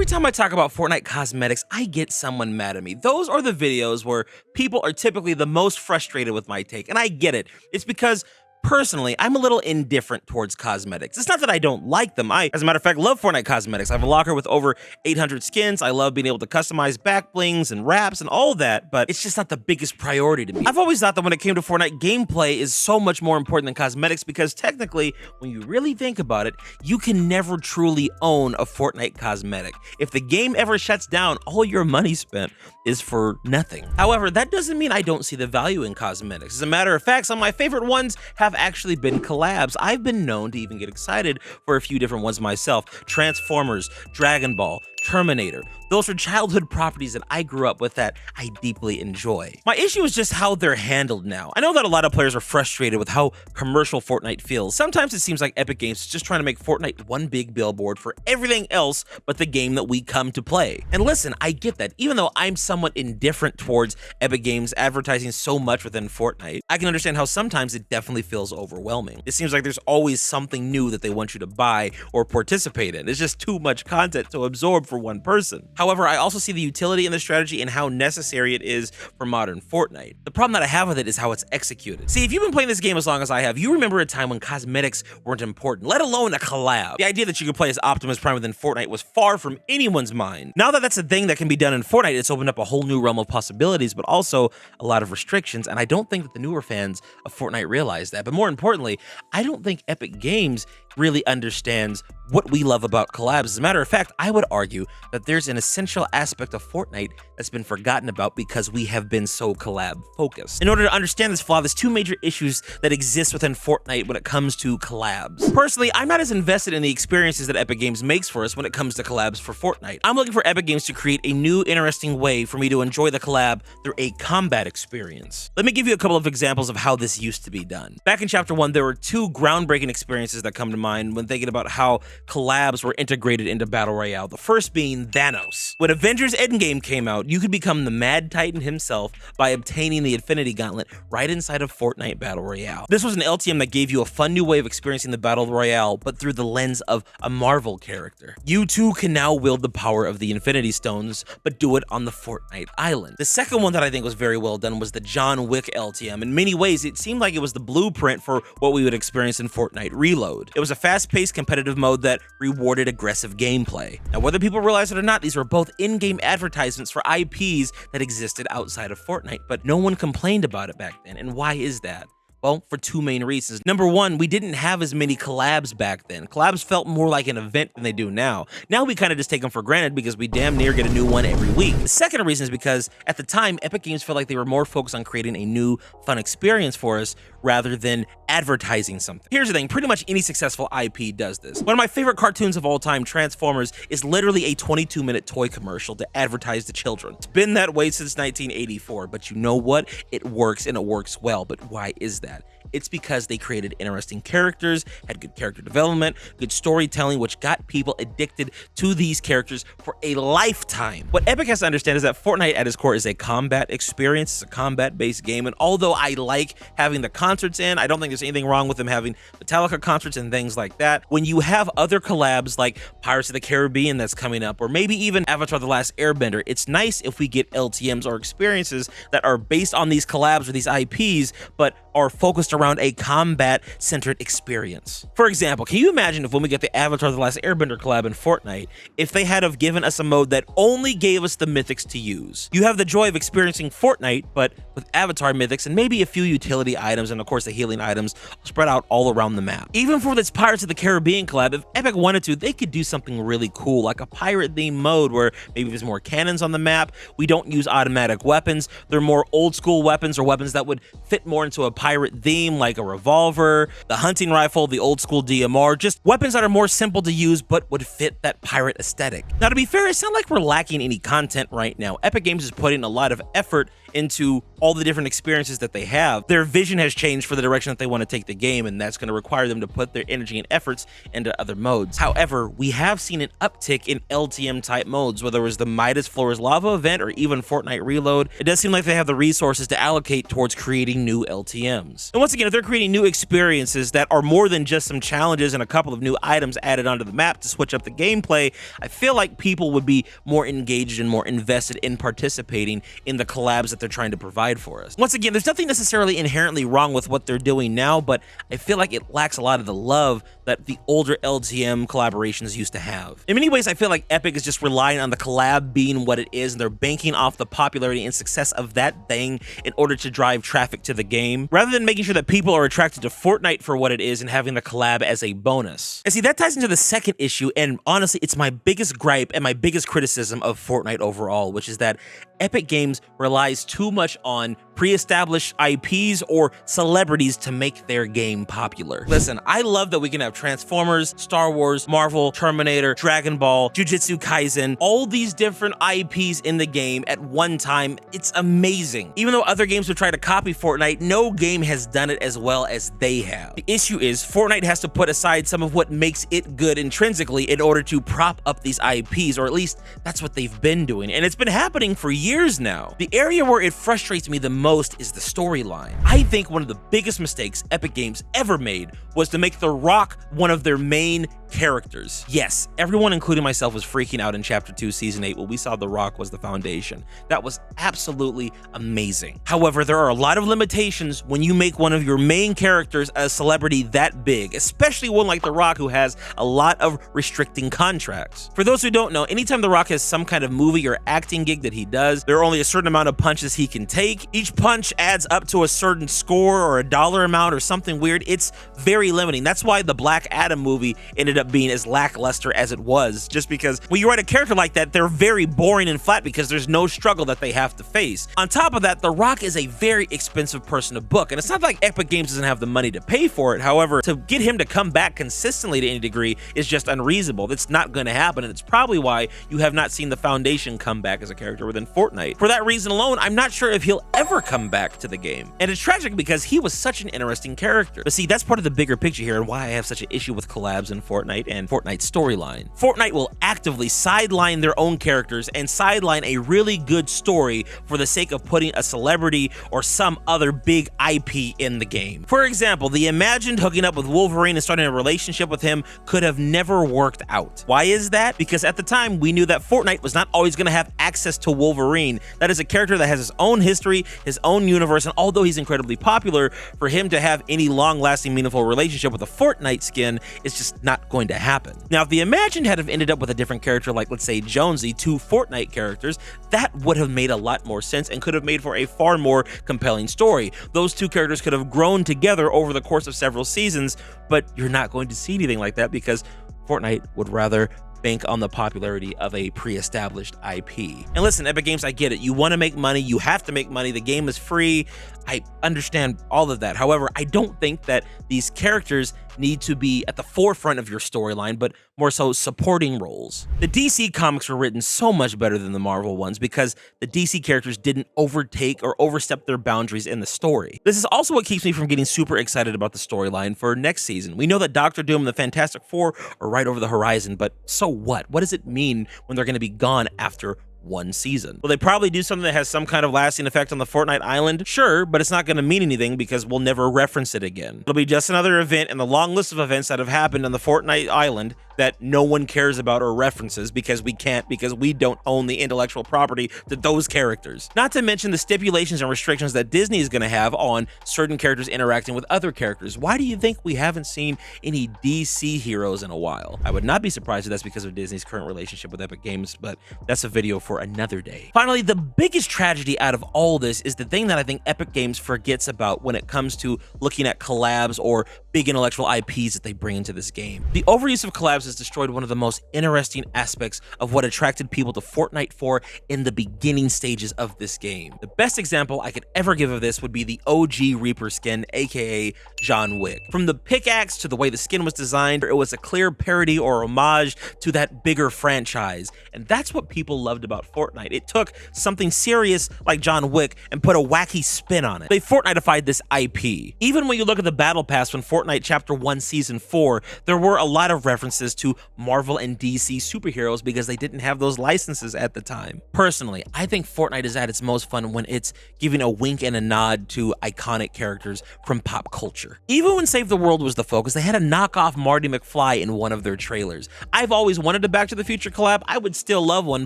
Every time I talk about Fortnite cosmetics, I get someone mad at me. Those are the videos where people are typically the most frustrated with my take, and I get it. It's because personally, I'm a little indifferent towards cosmetics. It's not that I don't like them. I, as a matter of fact, love Fortnite cosmetics. I have a locker with over 800 skins. I love being able to customize back blings and wraps and all that, but it's just not the biggest priority to me. I've always thought that when it came to Fortnite, gameplay is so much more important than cosmetics because technically, when you really think about it, you can never truly own a Fortnite cosmetic. If the game ever shuts down, all your money spent is for nothing. However, that doesn't mean I don't see the value in cosmetics. As a matter of fact, some of my favorite ones have actually been collabs. I've been known to even get excited for a few different ones myself. Transformers, Dragon Ball, Terminator. Those are childhood properties that I grew up with that I deeply enjoy. My issue is just how they're handled now. I know that a lot of players are frustrated with how commercial Fortnite feels. Sometimes it seems like Epic Games is just trying to make Fortnite one big billboard for everything else but the game that we come to play. And listen, I get that. Even though I'm somewhat indifferent towards Epic Games advertising so much within Fortnite, I can understand how sometimes it definitely feels overwhelming. It seems like there's always something new that they want you to buy or participate in. It's just too much content to absorb for one person. However, I also see the utility in the strategy and how necessary it is for modern Fortnite. The problem that I have with it is how it's executed. See, if you've been playing this game as long as I have, you remember a time when cosmetics weren't important, let alone a collab. The idea that you could play as Optimus Prime within Fortnite was far from anyone's mind. Now that that's a thing that can be done in Fortnite, it's opened up a whole new realm of possibilities, but also a lot of restrictions, and I don't think that the newer fans of Fortnite realize that. But more importantly, I don't think Epic Games really understands what we love about collabs. As a matter of fact, I would argue that there's an essential aspect of Fortnite that's been forgotten about because we have been so collab focused. In order to understand this flaw, there's two major issues that exist within Fortnite when it comes to collabs. Personally, I'm not as invested in the experiences that Epic Games makes for us when it comes to collabs for Fortnite. I'm looking for Epic Games to create a new, interesting way for me to enjoy the collab through a combat experience. Let me give you a couple of examples of how this used to be done. Back in Chapter 1, there were two groundbreaking experiences that come to mind when thinking about how collabs were integrated into Battle Royale. The first being Thanos. When Avengers Endgame came out, you could become the Mad Titan himself by obtaining the Infinity Gauntlet right inside of Fortnite Battle Royale. This was an LTM that gave you a fun new way of experiencing the Battle Royale, but through the lens of a Marvel character. You too can now wield the power of the Infinity Stones, but do it on the Fortnite island. The second one that I think was very well done was the John Wick LTM. In many ways, it seemed like it was the blueprint for what we would experience in Fortnite Reload. It was a fast-paced competitive mode that rewarded aggressive gameplay. Now, whether people realize it or not, these were both in-game advertisements for IPs that existed outside of Fortnite, but no one complained about it back then. And why is that? Well, for two main reasons. Number one, we didn't have as many collabs back then. Collabs felt more like an event than they do now. Now we kind of just take them for granted because we damn near get a new one every week. The second reason is because at the time, Epic Games felt like they were more focused on creating a new, fun experience for us rather than advertising something. Here's the thing, pretty much any successful IP does this. One of my favorite cartoons of all time, Transformers, is literally a 22-minute toy commercial to advertise to children. It's been that way since 1984, but you know what? It works and it works well, but why is that? It's because they created interesting characters, had good character development, good storytelling, which got people addicted to these characters for a lifetime. What Epic has to understand is that Fortnite at its core is a combat experience. It's a combat-based game, and although I like having the concerts in, I don't think there's anything wrong with them having Metallica concerts and things like that. When you have other collabs like Pirates of the Caribbean that's coming up, or maybe even Avatar: The Last Airbender, it's nice if we get LTMs or experiences that are based on these collabs or these IPs, but are focused around a combat-centered experience. For example, can you imagine if when we get the Avatar: The Last Airbender collab in Fortnite, if they had have given us a mode that only gave us the mythics to use? You have the joy of experiencing Fortnite, but with Avatar mythics and maybe a few utility items and of course the healing items spread out all around the map. Even for this Pirates of the Caribbean collab, if Epic wanted to, they could do something really cool, like a pirate-themed mode where maybe there's more cannons on the map. We don't use automatic weapons. They're more old-school weapons or weapons that would fit more into a pirate theme, like a revolver, the hunting rifle, the old-school DMR, just weapons that are more simple to use but would fit that pirate aesthetic. Now, to be fair, it's not like we're lacking any content right now. Epic Games is putting a lot of effort into all the different experiences that they have. Their vision has changed for the direction that they want to take the game, and that's going to require them to put their energy and efforts into other modes. However, we have seen an uptick in LTM type modes, whether it was the Midas Floors Lava event or even Fortnite Reload. It does seem like they have the resources to allocate towards creating new LTMs. And once again, again, if they're creating new experiences that are more than just some challenges and a couple of new items added onto the map to switch up the gameplay, I feel like people would be more engaged and more invested in participating in the collabs that they're trying to provide for us. Once again, there's nothing necessarily inherently wrong with what they're doing now, but I feel like it lacks a lot of the love that the older LTM collaborations used to have. In many ways, I feel like Epic is just relying on the collab being what it is, and they're banking off the popularity and success of that thing in order to drive traffic to the game, rather than making sure that people are attracted to Fortnite for what it is and having the collab as a bonus. And see, that ties into the second issue, and honestly, it's my biggest gripe and my biggest criticism of Fortnite overall, which is that Epic Games relies too much on pre-established IPs or celebrities to make their game popular. Listen, I love that we can have Transformers, Star Wars, Marvel, Terminator, Dragon Ball, Jujutsu Kaisen, all these different IPs in the game at one time. It's amazing. Even though other games have tried to copy Fortnite, no game has done it as well as they have. The issue is Fortnite has to put aside some of what makes it good intrinsically in order to prop up these IPs, or at least that's what they've been doing, and it's been happening for years now. The area where it frustrates me the most is the storyline. I think one of the biggest mistakes Epic Games ever made was to make The Rock one of their main characters. Yes, everyone, including myself, was freaking out in Chapter 2, Season 8 when we saw The Rock was the foundation. That was absolutely amazing. However, there are a lot of limitations when you make one of your main characters a celebrity that big, especially one like The Rock who has a lot of restricting contracts. For those who don't know, anytime The Rock has some kind of movie or acting gig that he does, there are only a certain amount of punches he can take. Each punch adds up to a certain score or a dollar amount or something weird. It's very limiting. That's why the Black Adam movie ended up being as lackluster as it was, just because when you write a character like that, they're very boring and flat because there's no struggle that they have to face. On top of that, The Rock is a very expensive person to book, and it's not like Epic Games doesn't have the money to pay for it. However, to get him to come back consistently to any degree is just unreasonable. That's not going to happen, and it's probably why you have not seen the Foundation come back as a character within Fortnite. For that reason alone, I'm not sure if he'll ever come back to the game, and it's tragic because he was such an interesting character. But see, that's part of the bigger picture here and why I have such an issue with collabs in Fortnite and Fortnite's storyline. Fortnite will actively sideline their own characters and sideline a really good story for the sake of putting a celebrity or some other big IP in the game. For example, the imagined hooking up with Wolverine and starting a relationship with him could have never worked out. Why is that? Because at the time, we knew that Fortnite was not always going to have access to Wolverine. That is a character that has his own history, his own universe, and although he's incredibly popular, for him to have any long-lasting, meaningful relationship with a Fortnite skin is just not going to happen. Now, if the Imagined had have ended up with a different character, like let's say Jonesy, two Fortnite characters, that would have made a lot more sense and could have made for a far more compelling story. Those two characters could have grown together over the course of several seasons, but you're not going to see anything like that because Fortnite would rather bank on the popularity of a pre-established IP. And listen, Epic Games, I get it. You want to make money, you have to make money. The game is free. I understand all of that. However, I don't think that these characters need to be at the forefront of your storyline, but more so supporting roles. The DC comics were written so much better than the Marvel ones because the DC characters didn't overtake or overstep their boundaries in the story. This is also what keeps me from getting super excited about the storyline for next season. We know that Doctor Doom and the Fantastic Four are right over the horizon, but so what? What does it mean when they're going to be gone after one season? Will they probably do something that has some kind of lasting effect on the Fortnite island? Sure, but it's not going to mean anything because we'll never reference it again. It'll be just another event in the long list of events that have happened on the Fortnite island that no one cares about or references because we can't, because we don't own the intellectual property to those characters. Not to mention the stipulations and restrictions that Disney is going to have on certain characters interacting with other characters. Why do you think we haven't seen any DC heroes in a while? I would not be surprised if that's because of Disney's current relationship with Epic Games, but that's a video for another day. Finally, the biggest tragedy out of all this is the thing that I think Epic Games forgets about when it comes to looking at collabs or big intellectual IPs that they bring into this game. The overuse of collabs has destroyed one of the most interesting aspects of what attracted people to Fortnite for in the beginning stages of this game. The best example I could ever give of this would be the OG Reaper skin, aka John Wick. From the pickaxe to the way the skin was designed, it was a clear parody or homage to that bigger franchise, and that's what people loved about Fortnite. It took something serious like John Wick and put a wacky spin on it. They Fortniteified this IP. Even when you look at the battle pass when Fortnite Fortnite Chapter 1 Season 4, there were a lot of references to Marvel and DC superheroes because they didn't have those licenses at the time. Personally, I think Fortnite is at its most fun when it's giving a wink and a nod to iconic characters from pop culture. Even when Save the World was the focus, they had a knockoff Marty McFly in one of their trailers. I've always wanted a Back to the Future collab. I would still love one,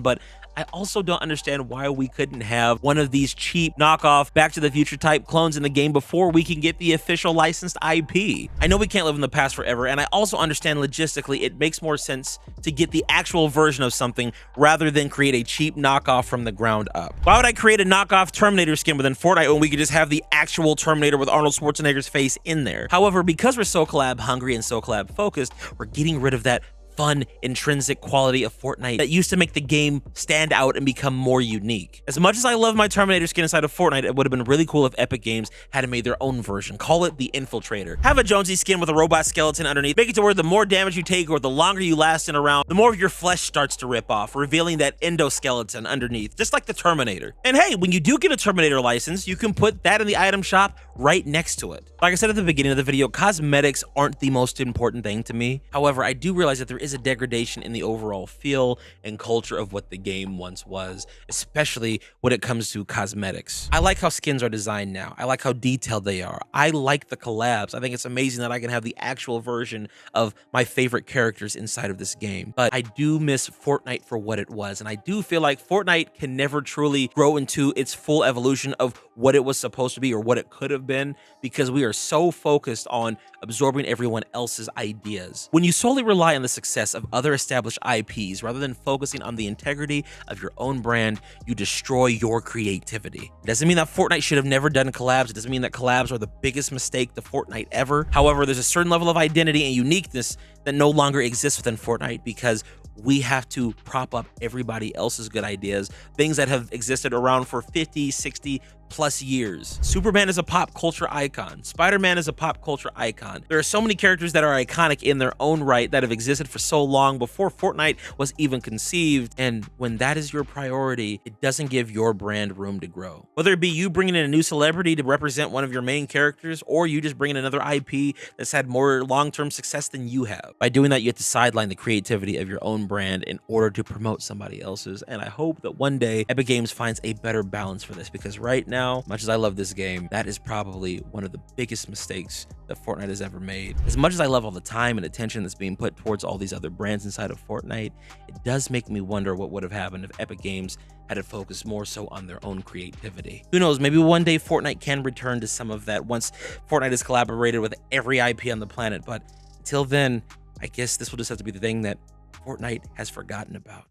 but I also don't understand why we couldn't have one of these cheap knockoff Back to the Future type clones in the game before we can get the official licensed IP. I know we can't live in the past forever, and I also understand logistically it makes more sense to get the actual version of something rather than create a cheap knockoff from the ground up. Why would I create a knockoff Terminator skin within Fortnite when we could just have the actual Terminator with Arnold Schwarzenegger's face in there? However, because we're so collab hungry and so collab focused, we're getting rid of that fun, intrinsic quality of Fortnite that used to make the game stand out and become more unique. As much as I love my Terminator skin inside of Fortnite, it would have been really cool if Epic Games had made their own version. Call it the Infiltrator. Have a Jonesy skin with a robot skeleton underneath. Make it to where the more damage you take or the longer you last in a round, the more of your flesh starts to rip off, revealing that endoskeleton underneath, just like the Terminator. And hey, when you do get a Terminator license, you can put that in the item shop right next to it. Like I said at the beginning of the video, cosmetics aren't the most important thing to me. However, I do realize that there is a degradation in the overall feel and culture of what the game once was, especially when it comes to cosmetics. I like how skins are designed now. I like how detailed they are. I like the collabs. I think it's amazing that I can have the actual version of my favorite characters inside of this game. But I do miss Fortnite for what it was, and I do feel like Fortnite can never truly grow into its full evolution of what it was supposed to be or what it could have been, because we are so focused on absorbing everyone else's ideas. When you solely rely on the success of other established IPs rather than focusing on the integrity of your own brand, you destroy your creativity. It doesn't mean that Fortnite should have never done collabs. It doesn't mean that collabs are the biggest mistake to Fortnite ever. However, there's a certain level of identity and uniqueness that no longer exists within Fortnite because we have to prop up everybody else's good ideas, things that have existed around for 50, 60 plus years. Superman is a pop culture icon. Spider-Man is a pop culture icon. There are so many characters that are iconic in their own right that have existed for so long before Fortnite was even conceived. And when that is your priority, it doesn't give your brand room to grow. Whether it be you bringing in a new celebrity to represent one of your main characters, or you just bring in another IP that's had more long-term success than you have. By doing that, you have to sideline the creativity of your own brand in order to promote somebody else's. And I hope that one day Epic Games finds a better balance for this, because right now, much as I love this game, that is probably one of the biggest mistakes that Fortnite has ever made. As much as I love all the time and attention that's being put towards all these other brands inside of Fortnite, it does make me wonder what would have happened if Epic Games had to focus more so on their own creativity. Who knows, maybe one day Fortnite can return to some of that once Fortnite has collaborated with every IP on the planet, but until then, I guess this will just have to be the thing that Fortnite has forgotten about.